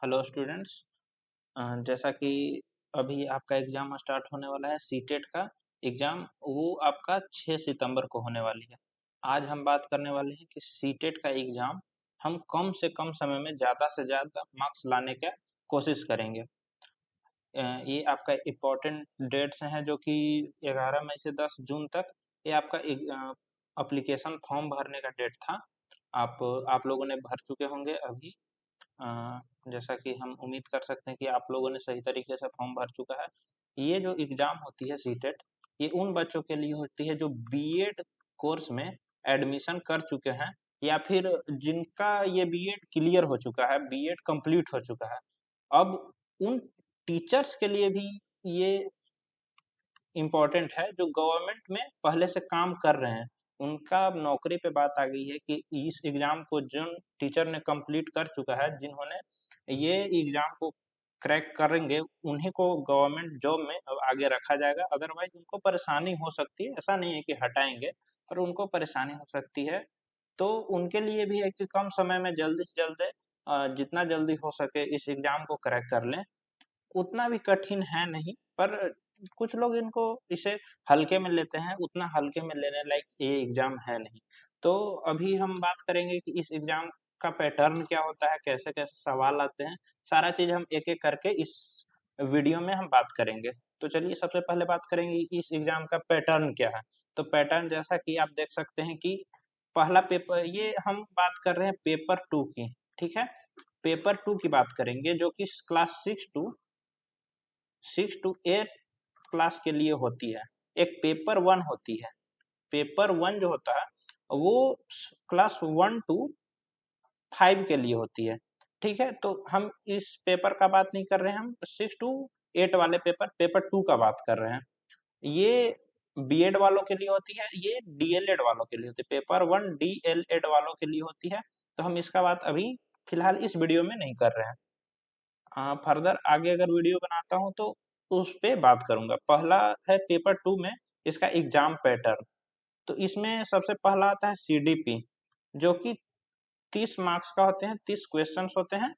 Hello students. जैसा कि अभी आपका एग्ज़ाम स्टार्ट होने वाला है सीटेट का एग्ज़ाम, वो आपका 6 सितंबर को होने वाली है। आज हम बात करने वाले हैं कि सीटेट का एग्ज़ाम हम कम से कम समय में ज़्यादा से ज़्यादा मार्क्स लाने का कोशिश करेंगे। ये आपका इम्पोर्टेंट डेट्स हैं जो कि 11 मई से 10 जून तक ये आपका एप्लीकेशन फॉर्म भरने का डेट था। आप लोगों ने भर चुके होंगे अभी। अ, जैसा कि हम उम्मीद कर सकते हैं कि आप लोगों ने सही तरीके से फॉर्म भर चुका है। ये जो एग्ज़ाम होती है सीटेट, ये उन बच्चों के लिए होती है जो बीएड कोर्स में एडमिशन कर चुके हैं या फिर जिनका ये बीएड क्लियर हो चुका है, बीएड कंप्लीट हो चुका है। अब उन टीचर्स के लिए भी ये इम्पोर्टेंट है जो गवर्नमेंट में पहले से काम कर रहे हैं। उनका अब नौकरी पे बात आ गई है कि इस एग्ज़ाम को जिन टीचर ने कंप्लीट कर चुका है, जिन्होंने ये एग्ज़ाम को क्रैक करेंगे, उन्हीं को गवर्नमेंट जॉब में अब आगे रखा जाएगा। अदरवाइज़ उनको परेशानी हो सकती है, ऐसा नहीं है कि हटाएँगे, पर उनको परेशानी हो सकती है। तो उनके लिए भी है कि कम समय में जल्दी से जल्द जितना जल्दी हो सके इस एग्ज़ाम को क्रैक कर लें। उतना भी कठिन है नहीं, पर कुछ लोग इनको इसे हल्के में लेते हैं, उतना हल्के में लेने लायक ये एग्ज़ाम है नहीं। तो अभी हम बात करेंगे कि इस एग्ज़ाम का पैटर्न क्या होता है, कैसे-कैसे सवाल आते हैं, सारा चीज़ हम एक-एक करके इस वीडियो में हम बात करेंगे। तो चलिए सबसे पहले बात करेंगे इस एग्ज़ाम का पैटर्न क्या है। तो पैटर्न जैसा कि आप देख सकते हैं कि पहला पेपर, ये हम बात कर रहे हैं पेपर 2 की, ठीक है? पेपर 2 की बात करेंगे जो कि क्लास 6 टू 8 क्लास के लिए होती है। एक पेपर 1 होती है। पेपर 1 जो होता है वो क्लास 1 टू 5 के लिए होती है। ठीक है? तो हम इस पेपर का बात नहीं कर रहे हैं, हम 6 टू 8 वाले पेपर 2 का बात कर रहे हैं। ये बीएड वालों के लिए होती है, ये डीएलएड वालों के लिए होती है। पेपर 1 डीएलएड वालों के लिए होती है। तो हम इसका बात अभी फिलहाल इस वीडियो में नहीं कर रहे हैं। फर्दर आगे अगर वीडियो बनाता हूँ तो उस पे बात करूँगा। पहला है पेपर 2 में इसका एग्ज़ाम पैटर्न। तो इसमें सबसे पहला आता है सीडीपी, जो कि 30 मार्क्स का होते हैं, 30 क्वेश्चन्स होते हैं।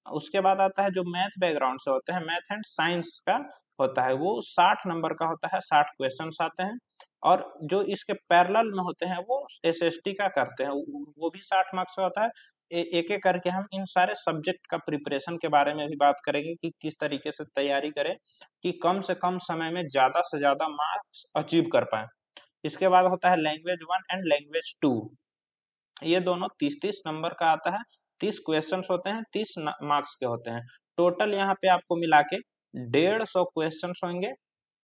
उसके बाद आता है जो मैथ बैकग्राउंड से होते हैं, मैथ एंड साइंस का होता है, वो 60 नंबर का होता है, 60 क्वेश्चन्स आते हैं। और जो इसके पैरेलल में होते हैं वो एसएसटी का करते हैं, वो भी 60 मार्क्स का होता है। एक-एक करके हम इन सारे सब्जेक्ट का प्रिपरेशन के बारे में भी बात करेंगे कि किस तरीके से तैयारी करें कि कम से कम समय में ज़्यादा से ज़्यादा मार्क्स अचीव कर पाएँ। इसके बाद होता है लैंग्वेज 1 एंड लैंग्वेज 2। ये दोनों 30-30 नंबर का आता है, 30 क्वेश्चन्स होते हैं, 30 न मार्क्स के होते हैं। टोटल यहाँ पे आपको मिला के 150 क्वेश्चन्स होंगे,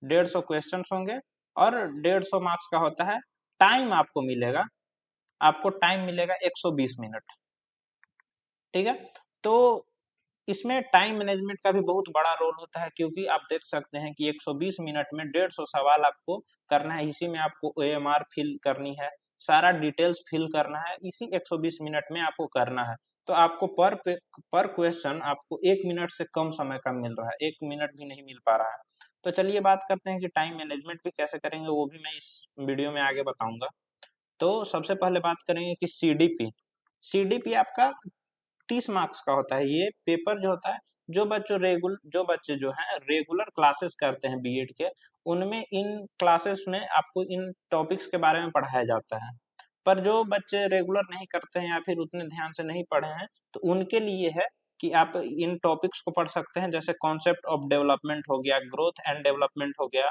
150 क्वेश्चन्स होंगे और 150 मार्क्स का होता है। टाइम आपको टाइम मिलेगा 120 मिनट, ठीक है? तो इसमें टाइम मैनेजमेंट का भी बहुत बड़ा रोल होता है, क्योंकि आप देख सकते हैं कि 120 मिनट में 150 सवाल आपको करना है, इसी में आपको ओएमआर फिल करनी है, सारा डिटेल्स फिल करना है, इसी 120 मिनट में आपको करना है। तो आपको पर क्वेश्चन आपको 1 मिनट से कम समय का मिल रहा है, 1 मिनट भी नहीं मिल पा रहा है। तो चलिए बात करते हैं कि टाइम मैनेजमेंट भी कैसे करेंगे, वो भी मैं इस वीडियो में आगे बताऊँगा। तो सबसे पहले बात करेंगे कि सीडीपी। सीडीपी आपका 30 मार्क्स का होता है। ये पेपर जो होता है, जो बच्चे जो हैं रेगुलर क्लासेस करते हैं बीएड के, उनमें इन क्लासेस में आपको इन टॉपिक्स के बारे में पढ़ाया जाता है। पर जो बच्चे रेगुलर नहीं करते हैं या फिर उतने ध्यान से नहीं पढ़े हैं, तो उनके लिए है कि आप इन टॉपिक्स को पढ़ सकते हैं, जैसे कॉन्सेप्ट ऑफ डेवलपमेंट हो गया, ग्रोथ एंड डेवलपमेंट हो गया,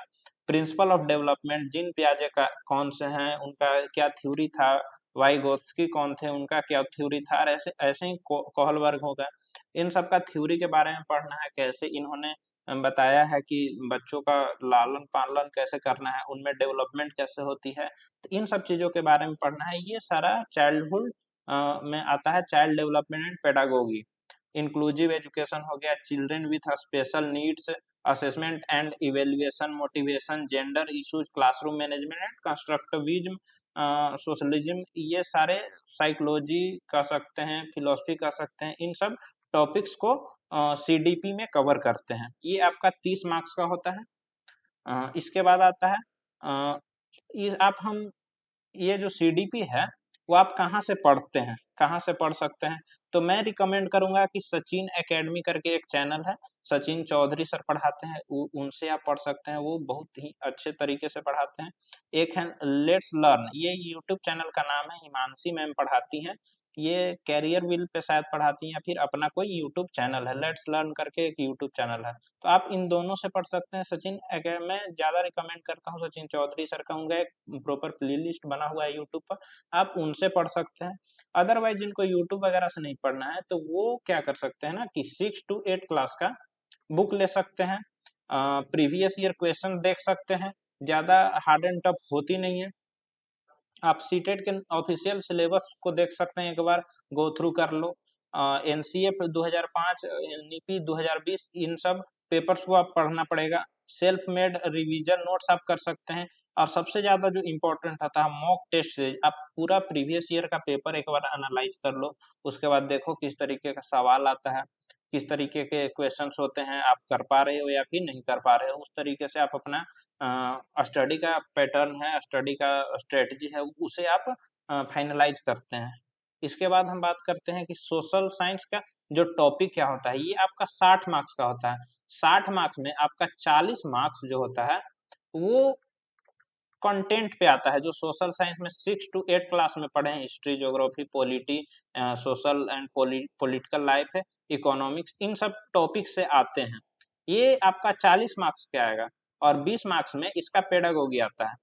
प्रिंसिपल ऑफ डेवलपमेंट, जीन पियाजे का कौन से हैं, उनका क्या थ्योरी था, वाइगोत्स्की कौन थे, उनका क्या थ्योरी था, और ऐसे ऐसे ही कोहलबर्ग हो गए। इन सब का थ्योरी के बारे में पढ़ना है, कैसे इन्होंने बताया है कि बच्चों का लालन-पालन कैसे करना है, उनमें डेवलपमेंट कैसे होती है। तो इन सब चीज़ों के बारे में पढ़ना है। ये सारा चाइल्डहुड में आता है, child development and pedagogy. Inclusive education हो गया, children with special needs, assessment and evaluation, motivation, gender issues, classroom management and constructivism, socialism, ये सारे साइकोलॉजी कह सकते हैं, फिलॉसफी कह सकते हैं, इन सब टॉपिक्स को सीडीपी में कवर करते हैं। ये आपका 30 मार्क्स का होता है। इसके बाद आता है अ, ये आप हम ये जो सीडीपी है, वो आप कहाँ से पढ़ते हैं, कहाँ से पढ़ सकते हैं? तो मैं रिकमेंड करूंगा कि सचिन एकेडमी करके एक चैनल है, सचिन चौधरी सर पढ़ाते हैं, उनसे आप पढ़ सकते हैं, वो बहुत ही अच्छे तरीके से पढ़ाते हैं। एक है लेट्स लर्न, ये यूट्यूब चैनल का नाम है, हिमांशी मैम पढ़ाती हैं, ये कैरियर व्हील पे शायद पढ़ाती हैं, या फिर अपना कोई यूट्यूब चैनल है, लेट्स लर्न करके एक यूट्यूब चैनल है। तो आप इन दोनों से पढ़ सकते हैं। सचिन मैं ज्यादा रिकमेंड करता हूँ सचिन चौधरी सर का, उनका एक प्रॉपर प्ले लिस्ट बना हुआ है यूट्यूब पर, आप उनसे पढ़ सकते हैं। अदरवाइज जिनको यूट्यूब वगैरह से नहीं पढ़ना है तो वो क्या कर सकते हैं ना कि 6 to 8 क्लास का बुक ले सकते हैं, प्रीवियस ईयर क्वेश्चन देख सकते हैं, ज्यादा हार्ड एंड टफ होती नहीं है। आप सीटेट के ऑफिशियल सिलेबस को देख सकते हैं, एक बार गो थ्रू कर लो। एनसीएफ 2005, एनईपी 2020, इन सब पेपर्स को आप पढ़ना पड़ेगा। सेल्फ मेड रिवीजन नोट्स आप कर सकते हैं, और सबसे ज्यादा जो इम्पोर्टेंट होता है मॉक टेस्ट से आप पूरा प्रीवियस ईयर का पेपर एक बार एनालाइज कर लो, उसके बाद देखो किस तरीके का सवाल आता है, किस तरीके के क्वेश्चंस होते हैं, आप कर पा रहे हो या फिर नहीं कर पा रहे हो, उस तरीके से आप अपना स्टडी का पैटर्न है, स्टडी का स्ट्रेटजी है, उसे आप फाइनलाइज करते हैं। इसके बाद हम बात करते हैं कि सोशल साइंस का जो टॉपिक क्या होता है, ये आपका 60 मार्क्स का होता है। 60 मार्क्स में आपका 40 मार्क्स जो होता है वो कंटेंट पे आता है, जो सोशल साइंस में 6 to 8 क्लास में पढ़े हैं, history, geography, polity, social and political life है, इकोनॉमिक्स, इन सब टॉपिक से आते हैं। ये आपका 40 मार्क्स के आएगा, और 20 मार्क्स में इसका पेडागोगी आता है।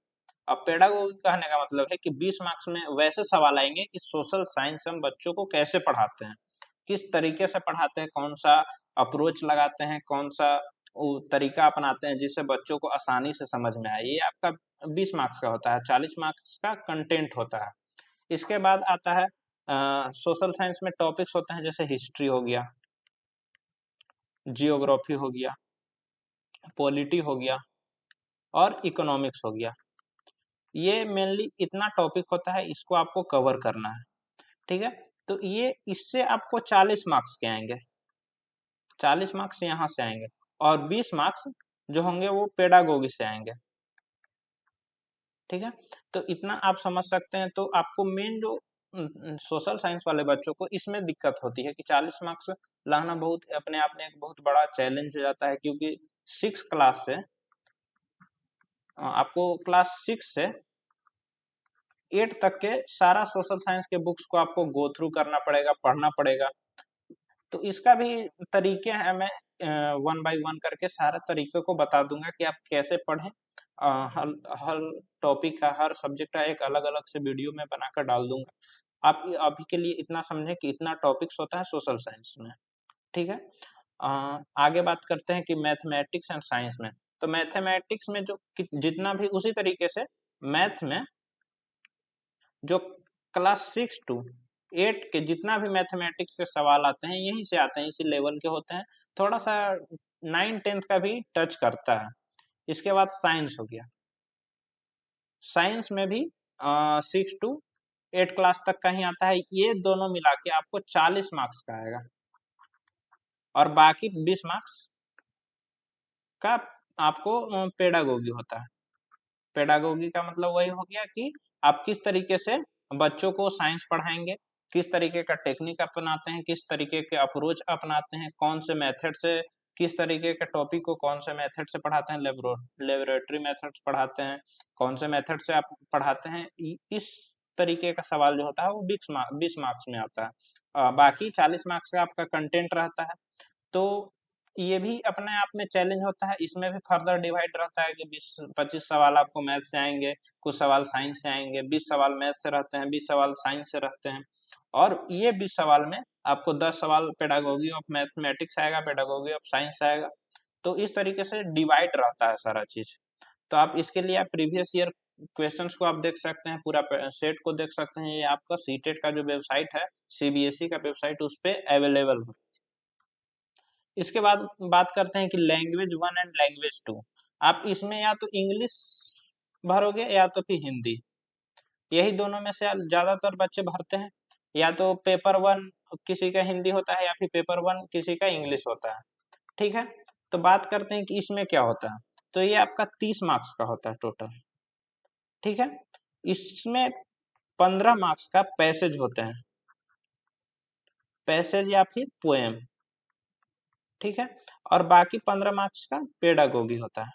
अब पेडागोगी कहने का मतलब है कि 20 मार्क्स में वैसे सवाल आएंगे कि सोशल साइंस हम बच्चों को कैसे पढ़ाते हैं, किस तरीके से पढ़ाते हैं, कौन सा अप्रोच लगाते हैं, कौन सा तरीका अपनाते हैं जिससे बच्चों को आसानी से समझ में आए। ये आपका 20 मार्क्स का होता है, 40 मार्क्स का कंटेंट होता है। इसके बाद आता है सोशल साइंस में टॉपिक्स होते हैं, जैसे हिस्ट्री हो गया, जियोग्राफी हो गया, पॉलिटी हो गया, और इकोनॉमिक्स हो गया। ये मेनली इतना टॉपिक होता है, इसको आपको कवर करना है, ठीक है। तो ये इससे आपको 40 मार्क्स के आएंगे, 40 मार्क्स यहाँ से आएंगे, और 20 मार्क्स जो होंगे वो पेडागोगी से आएंगे, ठीक है। तो इतना आप समझ सकते हैं। तो आपको मेन जो सोशल साइंस वाले बच्चों को इसमें दिक्कत होती है कि 40 मार्क्स लाना बहुत अपने आप में एक बहुत बड़ा चैलेंज हो जाता है, क्योंकि 6 क्लास से आपको क्लास 6 से 8 तक के सारा सोशल साइंस के बुक्स को आपको गो थ्रू करना पड़ेगा, पढ़ना पड़ेगा। तो इसका भी तरीके हैं, मैं वन बाय वन करके सारे तरीके को बता दूंगा कि आप कैसे पढ़ें। हर हर टॉपिक का, हर सब्जेक्ट का एक अलग-अलग से वीडियो में बनाकर डाल दूंगा। आप अभी के लिए इतना समझें कि इतना टॉपिक्स होता है सोशल साइंस में, ठीक है। आगे बात करते हैं कि मैथमेटिक्स एंड साइंस में। तो मैथमेटिक्स में जो जितना भी उसी तरीके से मैथ में जो क्लास 6 to 8 के जितना भी मैथमेटिक्स के सवाल आते हैं यहीं से आते हैं, इसी लेवल के होते हैं, थोड़ा सा 9-10 का भी टच करता है। इसके बाद साइंस हो गया, साइंस में भी 6 to 8 क्लास तक का ही आता है, ये दोनों मिला के आपको 40 मार्क्स का आएगा, और बाकी 20 मार्क्स का आपको पेडागोगी होता है। पेडागोगी का मतलब वही हो गया कि आप किस तरीके से बच्चों को साइंस पढ़ाएंगे, किस तरीके का टेक्निक अपनाते हैं, किस तरीके के अप्रोच अपनाते हैं, कौन से मेथड से, किस तरीके के टॉपिक को कौन से मेथड से पढ़ाते हैं, लेबोरेटरी मेथड्स पढ़ाते हैं, कौन से मेथड से आप पढ़ाते हैं, इस तरीके का सवाल जो होता है वो 20 मार्क्स में आता है। बाकी 40 मार्क्स का आपका कंटेंट रहता है। तो ये भी अपने आप में चैलेंज होता है, इसमें भी फर्दर डिवाइड रहता है कि 20-25 सवाल आपको मैथ से आएंगे, कुछ सवाल साइंस से आएंगे, 20 सवाल मैथ से रहते हैं, 20 सवाल साइंस से रहते हैं, और ये 20 सवाल में आपको 10 सवाल पेडागोगी ऑफ मैथमेटिक्स आएगा, पेडागोगी ऑफ साइंस आएगा। तो इस तरीके से डिवाइड रहता है सारा चीज। तो आप इसके लिए आप प्रीवियस ईयर क्वेश्चंस को आप देख सकते हैं, पूरा सेट को देख सकते हैं, ये आपका सीटेट का जो वेबसाइट है, सीबीएसई का वेबसाइट, उस पे अवेलेबल है। इसके बाद बात करते हैं कि लैंग्वेज 1 एंड लैंग्वेज 2। आप इसमें या तो इंग्लिश भरोगे या तो फिर हिंदी, यही दोनों में से ज्यादातर बच्चे भरते हैं। या तो पेपर 1 किसी का हिंदी होता है, या फिर पेपर 1 किसी का इंग्लिश होता है, ठीक है। तो बात करते हैं कि इसमें क्या होता है। तो ये आपका 30 मार्क्स का होता है टोटल, ठीक है। इसमें 15 मार्क्स का पैसेज होते हैं, पैसेज या फिर पोएम, ठीक है। और बाकी 15 मार्क्स का पेडागोगी होता है।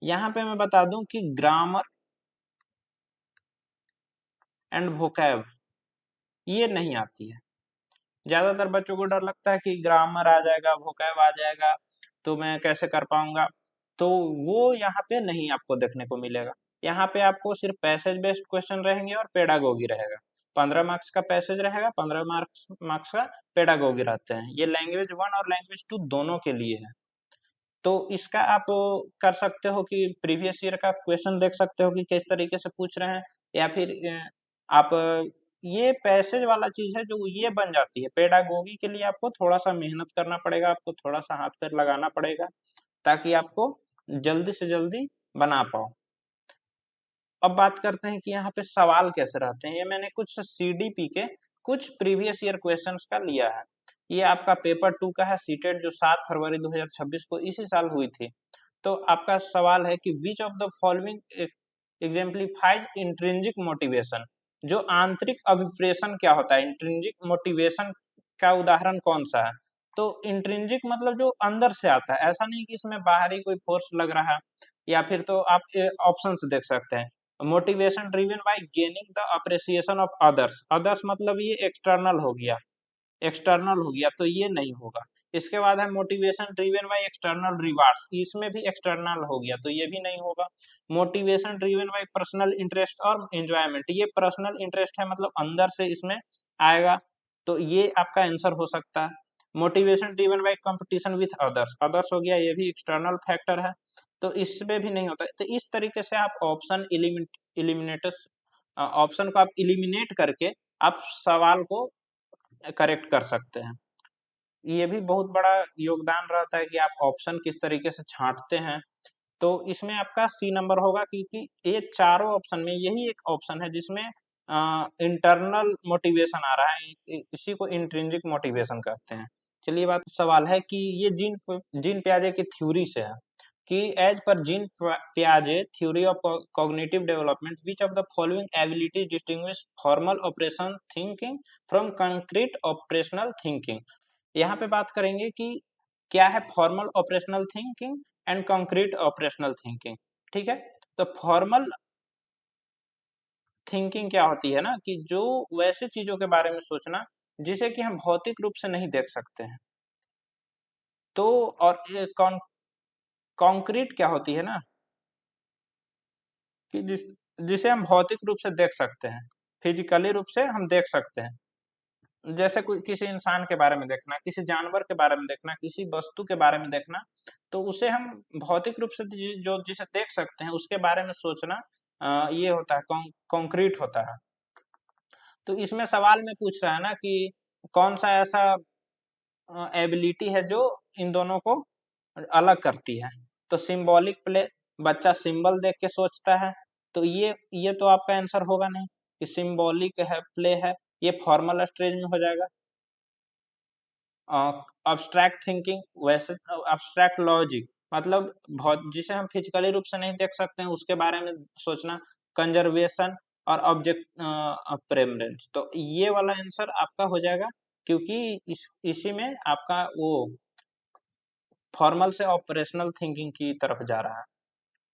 यहाँ पे मैं बता दूं कि ग्रामर एंड वोकैब ये नहीं आती है। ज्यादातर बच्चों को डर लगता है कि ग्रामर आ जाएगा, वोकैब आ जाएगा, तो मैं कैसे कर पाऊंगा। तो वो यहाँ पे नहीं आपको देखने को मिलेगा। यहाँ पे आपको सिर्फ पैसेज बेस्ड क्वेश्चन रहेंगे और पेडागोगी रहेगा। 15 मार्क्स का पैसेज रहेगा, 15 मार्क्स मार्क्स का पेडागोगी रहते हैं। ये लैंग्वेज 1 और लैंग्वेज 2 दोनों के लिए है। तो इसका आप कर सकते हो कि प्रीवियस ईयर का क्वेश्चन देख सकते हो कि किस तरीके से पूछ रहे हैं, या फिर आप ये पैसेज वाला चीज है जो ये बन जाती है। पेडागोगी के लिए आपको थोड़ा सा मेहनत करना पड़ेगा, आपको थोड़ा सा हाथ पैर लगाना पड़ेगा, ताकि आपको जल्दी से जल्दी बना पाओ। अब बात करते हैं कि यहाँ पे सवाल कैसे रहते हैं। ये मैंने कुछ सीडीपी के कुछ प्रीवियस ईयर क्वेश्चंस का लिया है। ये आपका पेपर 2 का है, सीटेट, जो 7 फरवरी 2026 को इसी साल हुई थी। तो आपका सवाल है कि which of the following exemplifies intrinsic motivation. जो आंतरिक अभिप्रेरण क्या होता है, इंट्रिंसिक मोटिवेशन का उदाहरण कौन सा है। तो इंट्रिंसिक मतलब जो अंदर से आता है, ऐसा नहीं कि इसमें बाहरी कोई फोर्स लग रहा है। या फिर तो आप ऑप्शंस देख सकते हैं। Motivation driven by gaining the appreciation of others. Others मतलब ये एक्सटर्नल हो गया, एक्सटर्नल हो गया, तो ये नहीं होगा। इसके बाद है motivation driven by external rewards. इसमें भी एक्सटर्नल हो गया, तो ये भी नहीं होगा। Motivation driven by personal interest और एंजॉयमेंट। ये पर्सनल इंटरेस्ट है, मतलब अंदर से इसमें आएगा, तो ये आपका आंसर हो सकता है। Motivation driven by competition with others, others हो गया, ये भी एक्सटर्नल फैक्टर है, तो इसमें भी नहीं होता। तो इस तरीके से आप ऑप्शन इलिमिनेटस ऑप्शन को आप इलिमिनेट करके आप सवाल को करेक्ट कर सकते हैं। ये भी बहुत बड़ा योगदान रहता है कि आप ऑप्शन किस तरीके से छांटते हैं। तो इसमें आपका सी नंबर होगा, क्योंकि ये चारों ऑप्शन में यही एक ऑप्शन है जिसमें इंटरनल मोटिवेशन आ रहा है। इसी को इंट्रिंसिक मोटिवेशन कहते हैं। चलिए, बात सवाल है कि ये जीन जीन पियाजे की थ्योरी से है कि एज पर जीन पियाजे theory of cognitive development which of the following abilities distinguish formal operation thinking from concrete operational thinking. यहाँ पे बात करेंगे कि क्या है formal operational thinking and concrete operational thinking. ठीक है, तो फॉर्मल थिंकिंग क्या होती है ना, कि जो वैसे चीजों के बारे में सोचना जिसे कि हम भौतिक रूप से नहीं देख सकते हैं। तो और कॉन्क्रीट क्या होती है ना, कि जिसे हम भौतिक रूप से देख सकते हैं, फिजिकली रूप से हम देख सकते हैं। जैसे कोई किसी इंसान के बारे में देखना, किसी जानवर के बारे में देखना, किसी वस्तु के बारे में देखना, तो उसे हम भौतिक रूप से जो जिसे देख सकते हैं उसके बारे में सोचना, ये होता है कॉन्क्रीट होता है। तो इसमें सवाल में पूछ रहा है ना कि कौन सा ऐसा एबिलिटी है जो इन दोनों को अलग करती है। तो सिंबॉलिक प्ले, बच्चा सिंबल देख के सोचता है, तो ये तो आपका आंसर होगा नहीं कि सिंबॉलिक है, प्ले है, ये फॉर्मल स्टेज में हो जाएगा। अब्स्ट्रैक्ट थिंकिंग, वैसे अब्स्ट्रैक्ट लॉजिक मतलब बहुत जिसे हम फिजिकली रूप से नहीं देख सकते हैं उसके बारे में सोचना, कंजर्वेशन और ऑब्जेक्ट प्रेफरेंस। तो ये वाला आंसर आपका हो जाएगा, क्योंकि इसी में आपका वो फॉर्मल से ऑपरेशनल थिंकिंग की तरफ जा रहा है।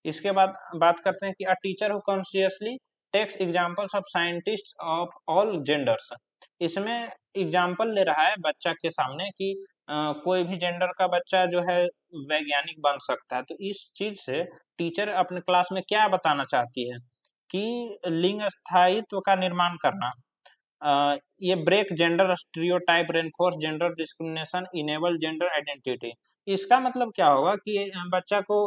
इसके बाद बात करते हैं कि a teacher who consciously takes examples of scientists of all genders. इसमें एग्जांपल ले रहा है बच्चा के सामने कि कोई भी जेंडर का बच्चा जो है वैज्ञानिक बन सकता है। तो इस चीज से टीचर अपने क्लास में क्या बताना चाहती है कि लिंग स्थायित्व का निर्माण करना, ये break gender stereotype, reinforce gender discrimination, enable gender identity. इसका मतलब क्या होगा कि बच्चा को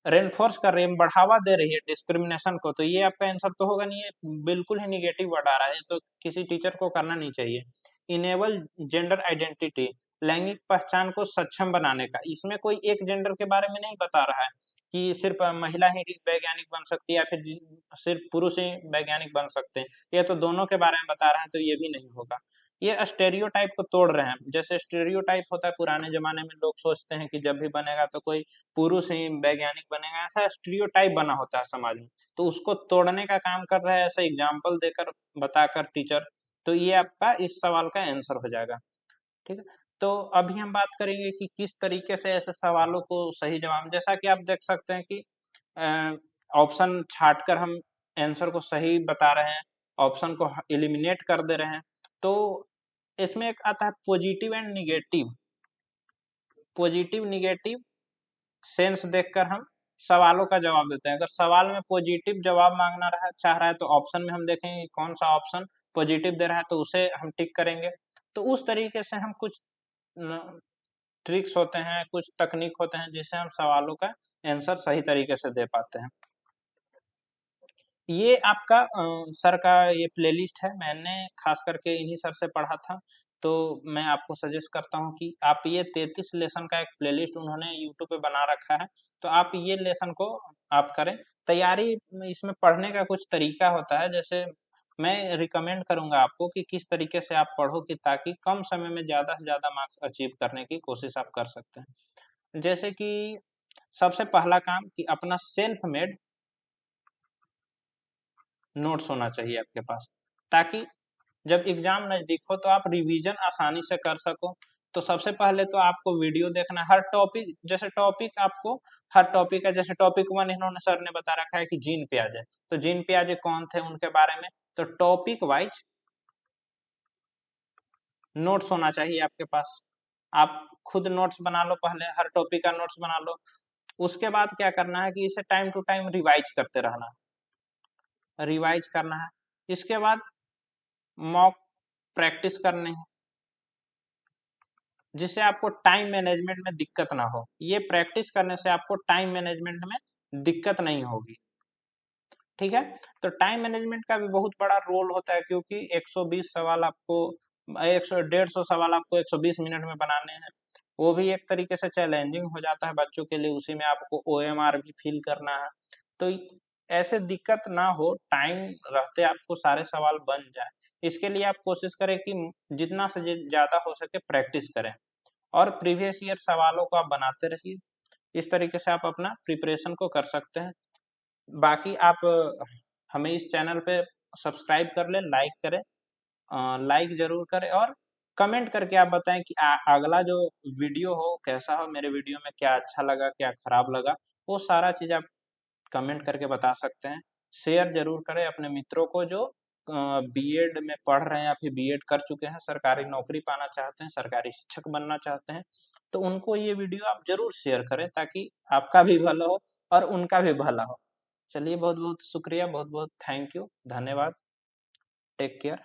रेनफोर्स कर रही है, बढ़ावा दे रही है डिस्क्रिमिनेशन को, तो ये आपका आंसर तो होगा नहीं, है बिल्कुल ही निगेटिव वर्ड आ रहा है, तो किसी टीचर को करना नहीं चाहिए। इनेबल जेंडर आइडेंटिटी, लैंगिक पहचान को सक्षम बनाने का, इसमें कोई एक जेंडर के बारे में नहीं बता रहा है कि सिर्फ महिला ही वैज्ञानिक बन सकती है या फिर सिर्फ पुरुष ही वैज्ञानिक बन सकते हैं। ये तो दोनों के बारे में बता रहा है, तो ये भी नहीं होगा। ये स्टेरियोटाइप को तोड़ रहे हैं। जैसे स्टेरियोटाइप होता है पुराने जमाने में, लोग सोचते हैं कि जब भी बनेगा तो कोई पुरुष ही वैज्ञानिक बनेगा, ऐसा स्टीरियोटाइप बना होता है समाज में। तो उसको तोड़ने का काम कर रहा है, ऐसा एग्जाम्पल देकर बताकर टीचर। तो ये आपका इस सवाल का आंसर हो जाएगा। ठीक है, तो अभी हम बात करेंगे कि किस तरीके से ऐसे सवालों को सही जवाब, जैसा कि आप देख सकते हैं कि ऑप्शन छाट कर हम आंसर को सही बता रहे हैं, ऑप्शन को एलिमिनेट कर दे रहे हैं। तो इसमें एक आता है positive and negative. Positive negative sense देखकर हम सवालों का जवाब देते हैं। अगर सवाल में पॉजिटिव जवाब मांगना चाह रहा है तो ऑप्शन में हम देखेंगे कौन सा ऑप्शन पॉजिटिव दे रहा है, तो उसे हम टिक करेंगे। तो उस तरीके से हम कुछ ट्रिक्स होते हैं, कुछ तकनीक होते हैं जिससे हम सवालों का आंसर सही तरीके से दे पाते हैं। ये आपका सर का ये प्लेलिस्ट है, मैंने खास करके इन्हीं सर से पढ़ा था। तो मैं आपको सजेस्ट करता हूँ कि आप ये 33 लेसन का एक प्लेलिस्ट उन्होंने यूट्यूब पे बना रखा है, तो आप ये लेसन को आप करें। तैयारी इसमें पढ़ने का कुछ तरीका होता है, जैसे मैं रिकमेंड करूँगा आपको कि किस तरीके से आप पढ़ो कि ताकि कम समय में ज़्यादा से ज़्यादा मार्क्स अचीव करने की कोशिश आप कर सकते हैं। जैसे कि सबसे पहला काम कि अपना सेल्फ मेड नोट्स होना चाहिए आपके पास, ताकि जब एग्जाम नजदीक हो तो आप रिवीजन आसानी से कर सको। तो सबसे पहले तो आपको वीडियो देखना है, हर टॉपिक, जैसे टॉपिक आपको हर टॉपिक है, जैसे टॉपिक 1 इन्होंने सर ने बता रखा है कि जीन पियाजे, तो जीन पियाजे कौन थे उनके बारे में, तो टॉपिक वाइज नोट्स होना चाहिए आपके पास। आप खुद नोट्स बना लो, पहले हर टॉपिक का नोट्स बना लो। उसके बाद क्या करना है कि इसे टाइम टू टाइम रिवाइज करते रहना, रिवाइज करना है। इसके बाद मॉक प्रैक्टिस करने हैं, जिससे आपको टाइम मैनेजमेंट में दिक्कत ना हो। ये प्रैक्टिस करने से आपको टाइम मैनेजमेंट में दिक्कत नहीं होगी। ठीक है, तो टाइम मैनेजमेंट का भी बहुत बड़ा रोल होता है, क्योंकि 120 सवाल आपको 100 150 सवाल आपको 120 मिनट में बनाने हैं। वो भी एक तरीके से चैलेंजिंग हो जाता है बच्चों के लिए, उसी में आपको ओएमआर भी फिल करना है। तो ऐसे दिक्कत ना हो, टाइम रहते आपको सारे सवाल बन जाए। इसके लिए आप कोशिश करें कि जितना से ज़्यादा हो सके प्रैक्टिस करें, और प्रीवियस ईयर सवालों को आप बनाते रहिए। इस तरीके से आप अपना प्रिपरेशन को कर सकते हैं। बाकी आप हमें इस चैनल पे सब्सक्राइब कर लें, लाइक करें, लाइक ज़रूर करें, और कमेंट करके आप बताएँ कि अगला जो वीडियो हो कैसा हो, मेरे वीडियो में क्या अच्छा लगा, क्या खराब लगा, वो सारा चीज़ आप कमेंट करके बता सकते हैं। शेयर ज़रूर करें अपने मित्रों को जो बीएड में पढ़ रहे हैं या फिर बीएड कर चुके हैं, सरकारी नौकरी पाना चाहते हैं, सरकारी शिक्षक बनना चाहते हैं, तो उनको ये वीडियो आप ज़रूर शेयर करें, ताकि आपका भी भला हो और उनका भी भला हो। चलिए, बहुत-बहुत शुक्रिया, बहुत-बहुत थैंक यू, धन्यवाद, टेक केयर।